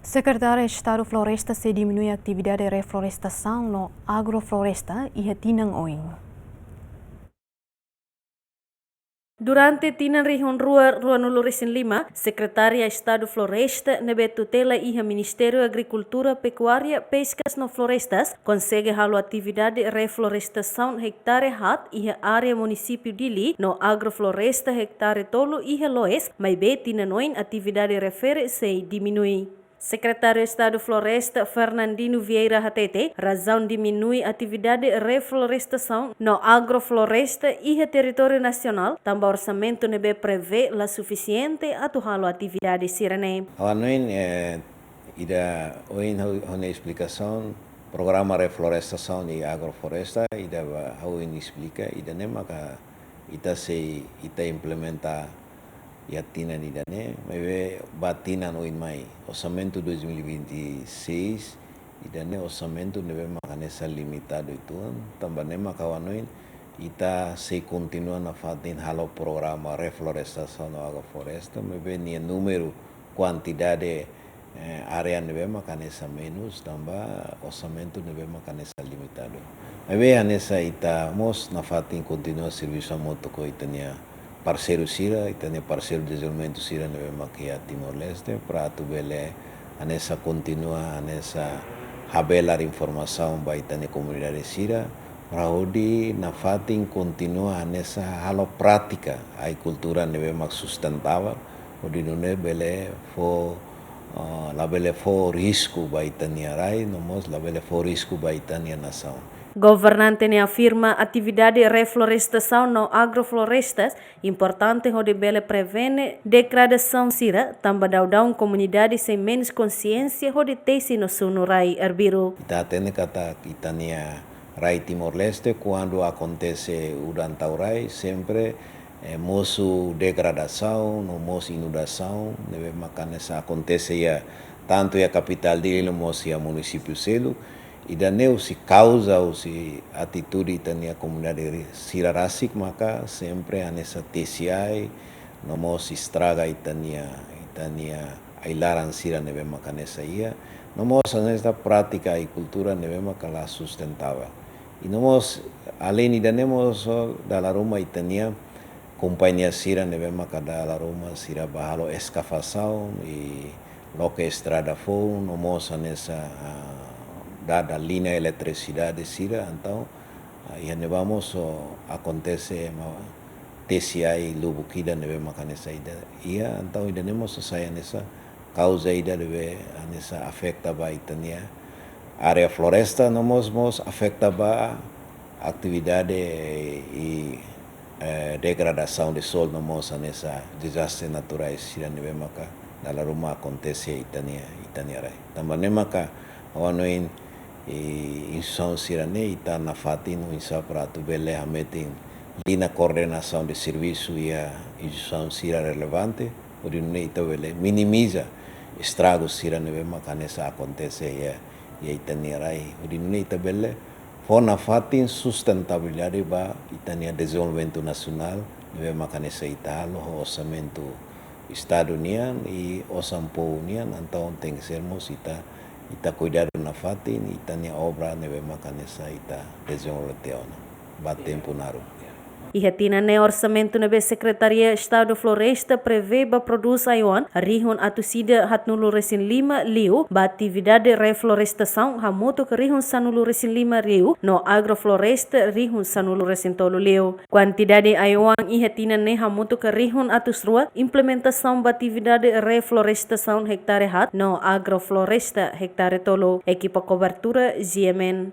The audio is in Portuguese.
Secretário de Estado Floresta se diminui a atividade de reflorestação no agrofloresta e retinang oin. Durante Tinan Região Rua no Loresin Lima, Secretaria de Estado Floresta, nebe tutela e Ministério Agricultura, Pecuária, Pescas no Florestas, consegue halo atividade de reflorestação hectare hat e área município Dili no agrofloresta hectare tolo e loes, mas be Tinan oin atividade refere se diminui. Secretário de Estado Floresta, Fernandino Vieira Hatete, razão diminui atividade de reflorestação no agrofloresta e território nacional, também orçamento nebe prevê la suficiente atuhalo atividade sirene. Anoin ida oin hone explicação programa reflorestação e agrofloresta ida hone explica ida ne maka ita implementa e a tina ni dane mebe batina no in mai orçamento 2026 e dane orçamento nebe makanesa limitado itu tambah ne makawanoin ita se continua na fatin halo programa reflorestação no agrofloresta mebe ni número quantidade area nebe makanesa menos tambah orçamento nebe makanesa limitado mebe anesa ita mos na fatin continua serviço a moto ko itania parceiro sira itane parceiro de desenvolvimento sira nebe makia Timor-Leste para tu bele anessa continua anessa habelar informação ba itane comunidade sira para odi na fatin continua anessa halo prática ai cultura nebe mak sustentável odi nune bele fo la bele fo risco ba itane arai nomos la bele fo risco ba itane nação. Governante ne afirma atividade de reflorestação no agroflorestas importante onde bele prevene degradação sira, também dá comunidade sem menos consciência onde tese no suno rai herbiro. Ita tene kata itania rai Timor-Leste quando acontece urantau rai sempre moço degradação, no moço inundação, neve makanesa acontece ya tanto ya capital dele moço ya município selo. E daneu se causa ou se atitude tania comunidade sirarasik maka sempre anessa tesiai nomo se estraga itania ailaran sira neve maka nessa ia nomo nessa prática e cultura neve maka la sustentável e nomo além danemos da Roma itania companhia sira neve maka da Roma sira bahalo escavação e loca estrada fo nomo nessa dada linha eletricidade sira então aí vamos acontece TCI lubukida neve makanesa ida ia então ida nemos saya nessa causa ida deve nessa afecta ba itania área floresta nomos afecta ba atividade e degradação de solo nomos nessa desastre naturais sira neve maka dala rumah acontece itania rai também maka awanoin instituição sirane ita na fatin insa para tu bele hametin lina coordenação de serviço e a instituição sira relevante por ita bele minimiza estragos sira neve makanesa acontece e itanirai por ita bele fona fatin sustentabilidade ba itania desenvolvimento nacional neve makanesa ita lo orçamento Estado União e Osampo União então tem que sermos ita cuidado na fatin itania obra neve makanesa ita desenvolveu batempo naru. E retina ne orçamento nebe Secretaria Estado Floresta prevê ba produz aiwan rihun atusida hatnulu resin 5 liu ba atividade reflorestação hamoto ke rihun sanulu resin 5 liu no agrofloresta rihun sanulu resin tolu liu quantidade aiwan e retina ne hamoto ke rihun atus rua implementação ba atividade reflorestação hectare hat no agrofloresta hectare tolu equipa cobertura GMN.